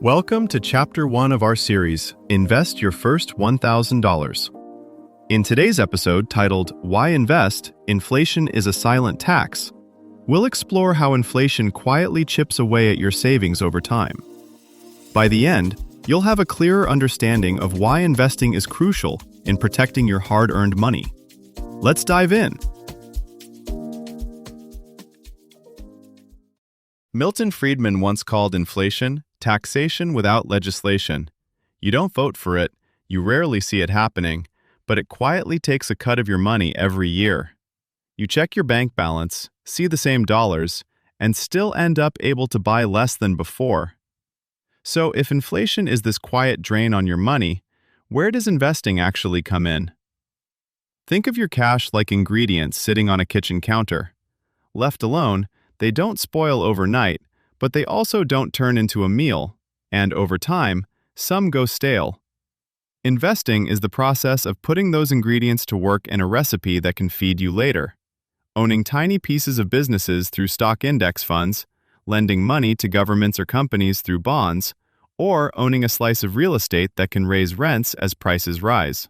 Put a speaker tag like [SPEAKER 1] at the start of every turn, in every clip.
[SPEAKER 1] Welcome to Chapter 1 of our series, Invest Your First $1,000. In today's episode, titled, Why Invest? Inflation is a Silent Tax, we'll explore how inflation quietly chips away at your savings over time. By the end, you'll have a clearer understanding of why investing is crucial in protecting your hard-earned money. Let's dive in. Milton Friedman once called inflation taxation without legislation. You don't vote for it, you rarely see it happening, but it quietly takes a cut of your money every year. You check your bank balance, see the same dollars, and still end up able to buy less than before. So if inflation is this quiet drain on your money, where does investing actually come in? Think of your cash like ingredients sitting on a kitchen counter. Left alone, they don't spoil overnight, but they also don't turn into a meal, and over time, some go stale. Investing is the process of putting those ingredients to work in a recipe that can feed you later. Owning tiny pieces of businesses through stock index funds, lending money to governments or companies through bonds, or owning a slice of real estate that can raise rents as prices rise.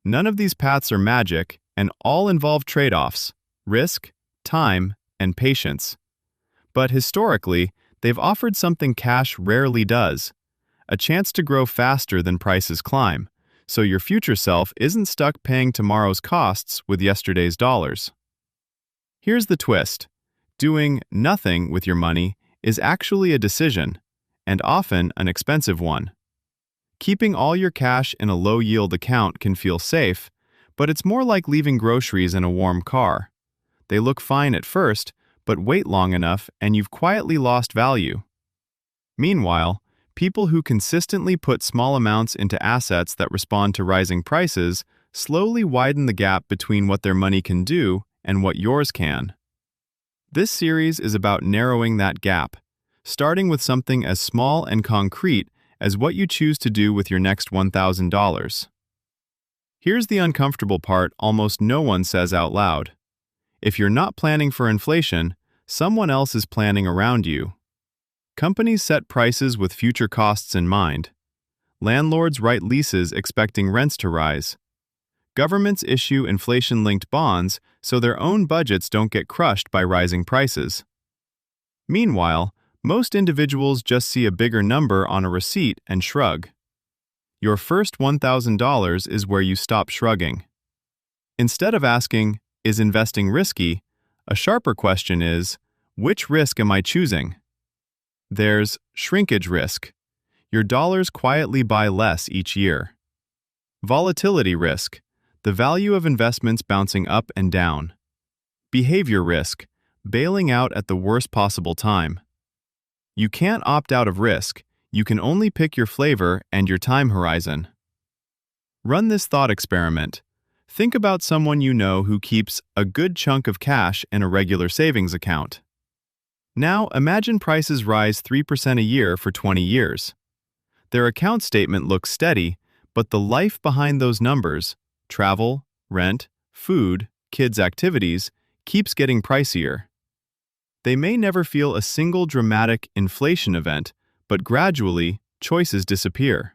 [SPEAKER 1] None of these paths are magic, and all involve trade-offs: risk, time, and patience. But historically, they've offered something cash rarely does: a chance to grow faster than prices climb, so your future self isn't stuck paying tomorrow's costs with yesterday's dollars. Here's the twist: doing nothing with your money is actually a decision, and often an expensive one. Keeping all your cash in a low-yield account can feel safe, but it's more like leaving groceries in a warm car. They look fine at first, but wait long enough and you've quietly lost value. Meanwhile, people who consistently put small amounts into assets that respond to rising prices slowly widen the gap between what their money can do and what yours can. This series is about narrowing that gap, starting with something as small and concrete as what you choose to do with your next $1,000. Here's the uncomfortable part almost no one says out loud. If you're not planning for inflation, someone else is planning around you. Companies set prices with future costs in mind. Landlords write leases expecting rents to rise. Governments issue inflation-linked bonds so their own budgets don't get crushed by rising prices. Meanwhile, most individuals just see a bigger number on a receipt and shrug. Your first $1,000 is where you stop shrugging. Instead of asking, "Is investing risky?" a sharper question is, which risk am I choosing? There's shrinkage risk. Your dollars quietly buy less each year. Volatility risk. The value of investments bouncing up and down. Behavior risk. Bailing out at the worst possible time. You can't opt out of risk. You can only pick your flavor and your time horizon. Run this thought experiment. Think about someone you know who keeps a good chunk of cash in a regular savings account. Now imagine prices rise 3% a year for 20 years. Their account statement looks steady, but the life behind those numbers, travel, rent, food, kids' activities, keeps getting pricier. They may never feel a single dramatic inflation event, but gradually, choices disappear.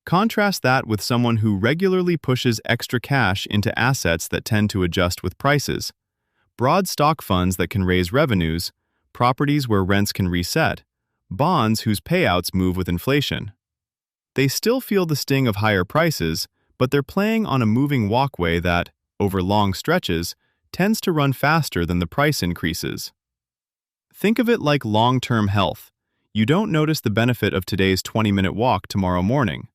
[SPEAKER 1] Contrast that with someone who regularly pushes extra cash into assets that tend to adjust with prices: broad stock funds that can raise revenues, properties where rents can reset, bonds whose payouts move with inflation. They still feel the sting of higher prices, but they're playing on a moving walkway that, over long stretches, tends to run faster than the price increases. Think of it like long-term health. You don't notice the benefit of today's 20-minute walk tomorrow morning.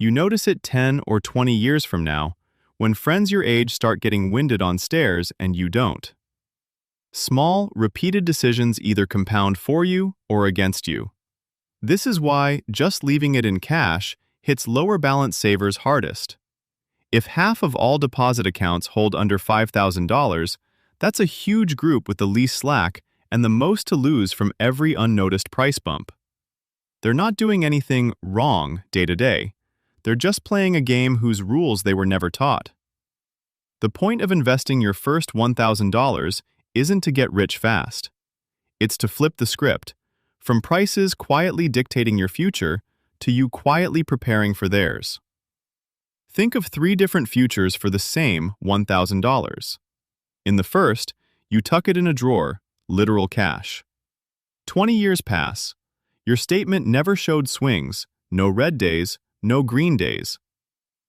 [SPEAKER 1] You notice it 10 or 20 years from now, when friends your age start getting winded on stairs and you don't. Small, repeated decisions either compound for you or against you. This is why just leaving it in cash hits lower balance savers hardest. If half of all deposit accounts hold under $5,000, that's a huge group with the least slack and the most to lose from every unnoticed price bump. They're not doing anything wrong day to day. They're just playing a game whose rules they were never taught. The point of investing your first $1,000 isn't to get rich fast. It's to flip the script, from prices quietly dictating your future to you quietly preparing for theirs. Think of 3 different futures for the same $1,000. In the first, you tuck it in a drawer, literal cash. 20 years pass. Your statement never showed swings, no red days, no green days.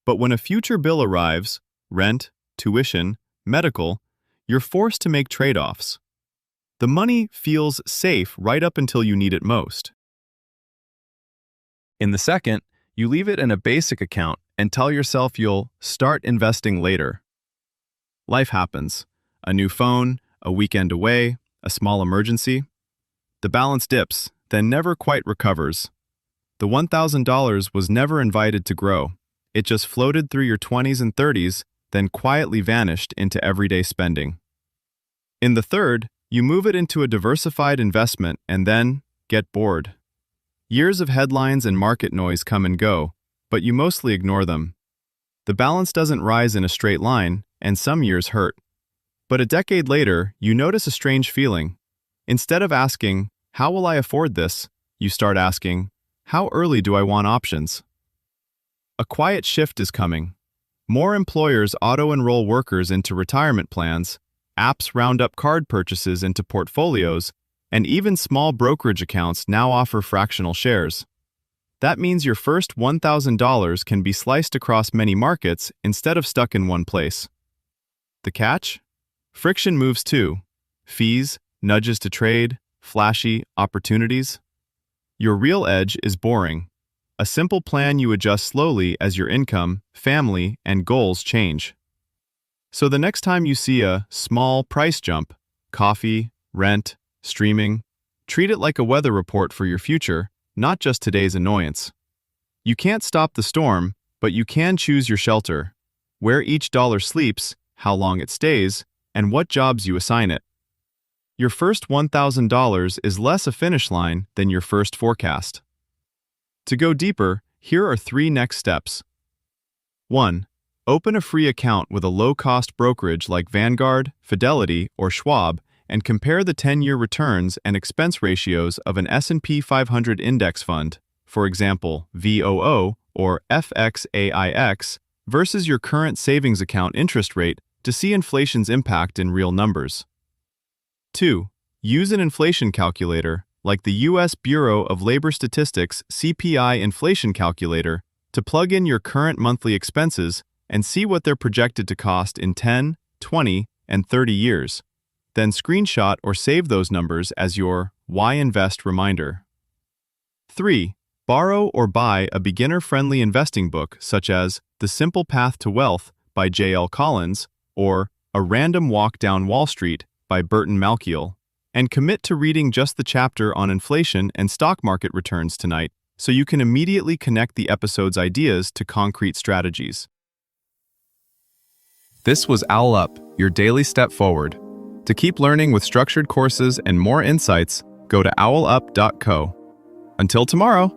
[SPEAKER 1] But when a future bill arrives, rent, tuition, medical, you're forced to make trade-offs. The money feels safe right up until you need it most. In the second, you leave it in a basic account and tell yourself you'll start investing later. Life happens. A new phone, a weekend away, a small emergency. The balance dips, then never quite recovers. The $1,000 was never invited to grow. It just floated through your 20s and 30s, then quietly vanished into everyday spending. In the third, you move it into a diversified investment and then get bored. Years of headlines and market noise come and go, but you mostly ignore them. The balance doesn't rise in a straight line, and some years hurt. But a decade later, you notice a strange feeling. Instead of asking, "How will I afford this?" you start asking, "How early do I want options?" A quiet shift is coming. More employers auto-enroll workers into retirement plans, apps round up card purchases into portfolios, and even small brokerage accounts now offer fractional shares. That means your first $1,000 can be sliced across many markets instead of stuck in one place. The catch? Friction moves too. Fees, nudges to trade, flashy opportunities. Your real edge is boring. A simple plan you adjust slowly as your income, family, and goals change. So the next time you see a small price jump, coffee, rent, streaming, treat it like a weather report for your future, not just today's annoyance. You can't stop the storm, but you can choose your shelter, where each dollar sleeps, how long it stays, and what jobs you assign it. Your first $1,000 is less a finish line than your first forecast. To go deeper, here are 3 next steps. 1. Open a free account with a low-cost brokerage like Vanguard, Fidelity, or Schwab and compare the 10-year returns and expense ratios of an S&P 500 index fund, for example, VOO or FXAIX, versus your current savings account interest rate to see inflation's impact in real numbers. 2. Use an inflation calculator, like the U.S. Bureau of Labor Statistics CPI inflation calculator, to plug in your current monthly expenses and see what they're projected to cost in 10, 20, and 30 years. Then screenshot or save those numbers as your Why Invest reminder. 3. Borrow or buy a beginner-friendly investing book such as The Simple Path to Wealth by J.L. Collins or A Random Walk Down Wall Street by Burton Malkiel, and commit to reading just the chapter on inflation and stock market returns tonight so you can immediately connect the episode's ideas to concrete strategies. This was Owl Up, your daily step forward. To keep learning with structured courses and more insights, go to owlup.co. Until tomorrow!